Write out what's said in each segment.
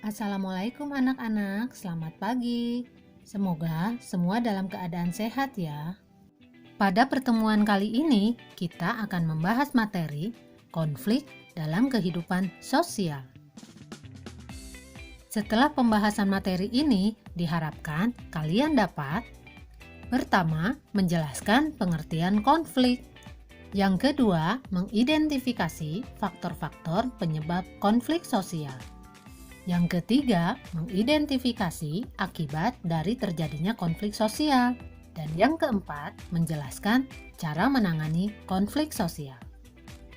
Assalamualaikum anak-anak, selamat pagi. Semoga semua dalam keadaan sehat ya. Pada pertemuan kali ini, kita akan membahas materi konflik dalam kehidupan sosial. Setelah pembahasan materi ini, diharapkan kalian dapat pertama, menjelaskan pengertian konflik. Yang kedua, mengidentifikasi faktor-faktor penyebab konflik sosial. Yang ketiga, mengidentifikasi akibat dari terjadinya konflik sosial. Dan yang keempat, menjelaskan cara menangani konflik sosial.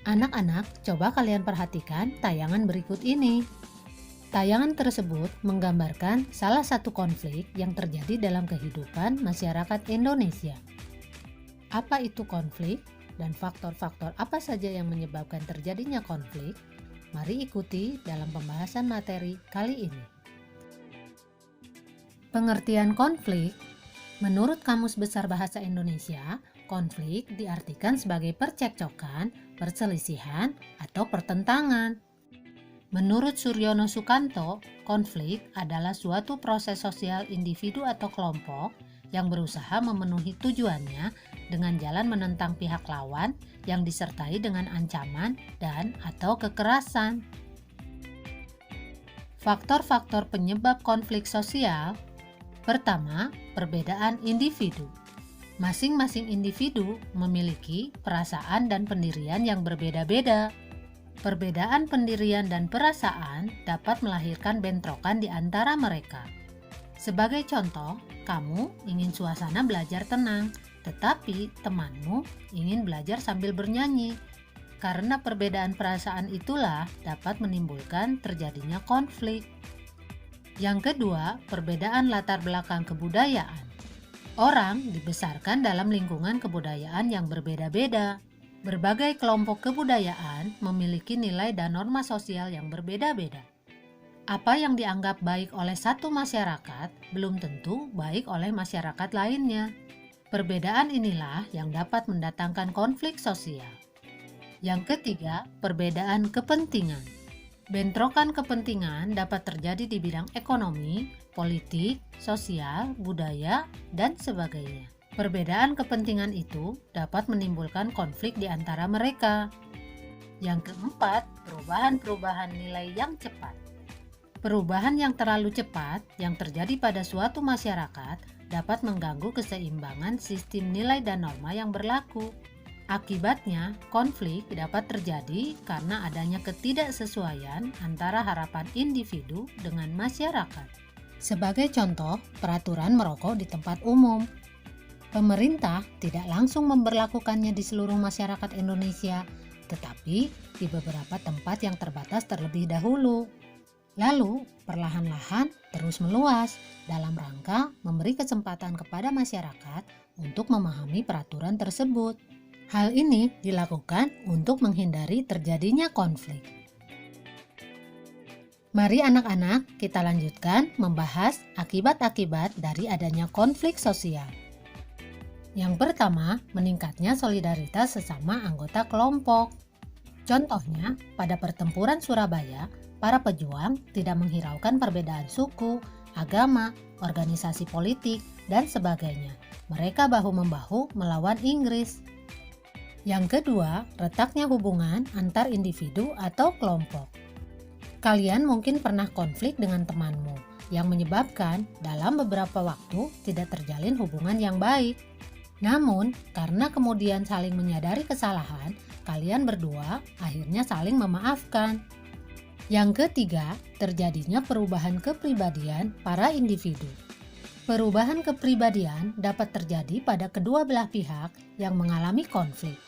Anak-anak, coba kalian perhatikan tayangan berikut ini. Tayangan tersebut menggambarkan salah satu konflik yang terjadi dalam kehidupan masyarakat Indonesia. Apa itu konflik dan faktor-faktor apa saja yang menyebabkan terjadinya konflik? Mari ikuti dalam pembahasan materi kali ini. Pengertian konflik. Menurut Kamus Besar Bahasa Indonesia, konflik diartikan sebagai percekcokan, perselisihan, atau pertentangan. Menurut Suryono Sukanto, konflik adalah suatu proses sosial individu atau kelompok yang berusaha memenuhi tujuannya dengan jalan menentang pihak lawan yang disertai dengan ancaman dan atau kekerasan. Faktor-faktor penyebab konflik sosial. Pertama, perbedaan individu. Masing-masing individu memiliki perasaan dan pendirian yang berbeda-beda. Perbedaan pendirian dan perasaan dapat melahirkan bentrokan di antara mereka. Sebagai contoh, kamu ingin suasana belajar tenang, tetapi temanmu ingin belajar sambil bernyanyi. Karena perbedaan perasaan itulah dapat menimbulkan terjadinya konflik. Yang kedua, perbedaan latar belakang kebudayaan. Orang dibesarkan dalam lingkungan kebudayaan yang berbeda-beda. Berbagai kelompok kebudayaan memiliki nilai dan norma sosial yang berbeda-beda. Apa yang dianggap baik oleh satu masyarakat belum tentu baik oleh masyarakat lainnya. Perbedaan inilah yang dapat mendatangkan konflik sosial. Yang ketiga, perbedaan kepentingan. Bentrokan kepentingan dapat terjadi di bidang ekonomi, politik, sosial, budaya, dan sebagainya. Perbedaan kepentingan itu dapat menimbulkan konflik di antara mereka. Yang keempat, perubahan-perubahan nilai yang cepat. Perubahan yang terlalu cepat yang terjadi pada suatu masyarakat dapat mengganggu keseimbangan sistem nilai dan norma yang berlaku. Akibatnya, konflik dapat terjadi karena adanya ketidaksesuaian antara harapan individu dengan masyarakat. Sebagai contoh, peraturan merokok di tempat umum. Pemerintah tidak langsung memberlakukannya di seluruh masyarakat Indonesia, tetapi di beberapa tempat yang terbatas terlebih dahulu. Lalu, perlahan-lahan terus meluas dalam rangka memberi kesempatan kepada masyarakat untuk memahami peraturan tersebut. Hal ini dilakukan untuk menghindari terjadinya konflik. Mari anak-anak kita lanjutkan membahas akibat-akibat dari adanya konflik sosial. Yang pertama, meningkatnya solidaritas sesama anggota kelompok. Contohnya, pada pertempuran Surabaya, para pejuang tidak menghiraukan perbedaan suku, agama, organisasi politik, dan sebagainya. Mereka bahu-membahu melawan Inggris. Yang kedua, retaknya hubungan antar individu atau kelompok. Kalian mungkin pernah konflik dengan temanmu, yang menyebabkan dalam beberapa waktu tidak terjalin hubungan yang baik. Namun, karena kemudian saling menyadari kesalahan, kalian berdua akhirnya saling memaafkan. Yang ketiga, terjadinya perubahan kepribadian para individu. Perubahan kepribadian dapat terjadi pada kedua belah pihak yang mengalami konflik.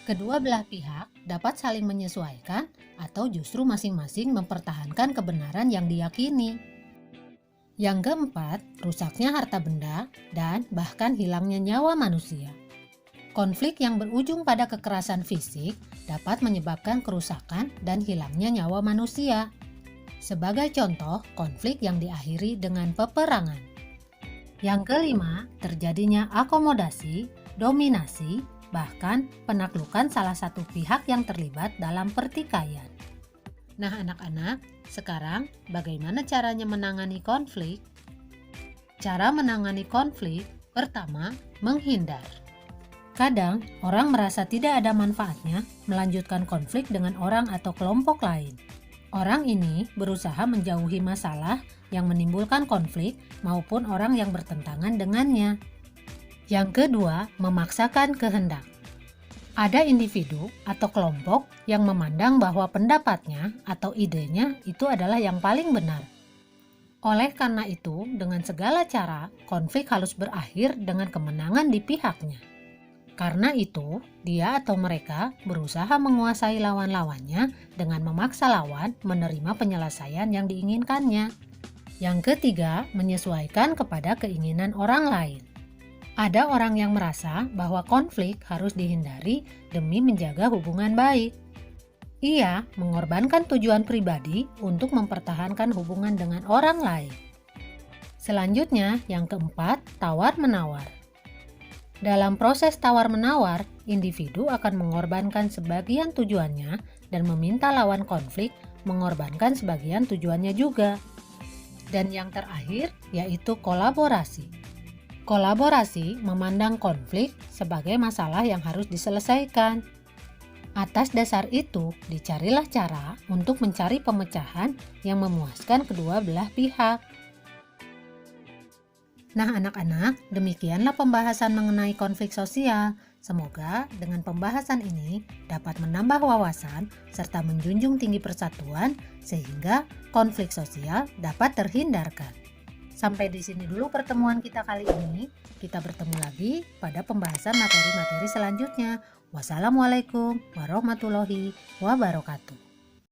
Kedua belah pihak dapat saling menyesuaikan atau justru masing-masing mempertahankan kebenaran yang diyakini. Yang keempat, rusaknya harta benda dan bahkan hilangnya nyawa manusia. Konflik yang berujung pada kekerasan fisik dapat menyebabkan kerusakan dan hilangnya nyawa manusia. Sebagai contoh, konflik yang diakhiri dengan peperangan. Yang kelima, terjadinya akomodasi, dominasi, bahkan penaklukan salah satu pihak yang terlibat dalam pertikaian. Nah, anak-anak, sekarang bagaimana caranya menangani konflik? Cara menangani konflik, pertama, menghindar. Kadang, orang merasa tidak ada manfaatnya melanjutkan konflik dengan orang atau kelompok lain. Orang ini berusaha menjauhi masalah yang menimbulkan konflik maupun orang yang bertentangan dengannya. Yang kedua, memaksakan kehendak. Ada individu atau kelompok yang memandang bahwa pendapatnya atau idenya itu adalah yang paling benar. Oleh karena itu, dengan segala cara, konflik harus berakhir dengan kemenangan di pihaknya. Karena itu, dia atau mereka berusaha menguasai lawan-lawannya dengan memaksa lawan menerima penyelesaian yang diinginkannya. Yang ketiga, menyesuaikan kepada keinginan orang lain. Ada orang yang merasa bahwa konflik harus dihindari demi menjaga hubungan baik. Ia mengorbankan tujuan pribadi untuk mempertahankan hubungan dengan orang lain. Selanjutnya, yang keempat, tawar-menawar. Dalam proses tawar-menawar, individu akan mengorbankan sebagian tujuannya dan meminta lawan konflik mengorbankan sebagian tujuannya juga. Dan yang terakhir, yaitu kolaborasi. Kolaborasi memandang konflik sebagai masalah yang harus diselesaikan. Atas dasar itu, dicarilah cara untuk mencari pemecahan yang memuaskan kedua belah pihak. Nah, anak-anak, demikianlah pembahasan mengenai konflik sosial. Semoga dengan pembahasan ini dapat menambah wawasan serta menjunjung tinggi persatuan sehingga konflik sosial dapat terhindarkan. Sampai di sini dulu pertemuan kita kali ini. Kita bertemu lagi pada pembahasan materi-materi selanjutnya. Wassalamualaikum warahmatullahi wabarakatuh.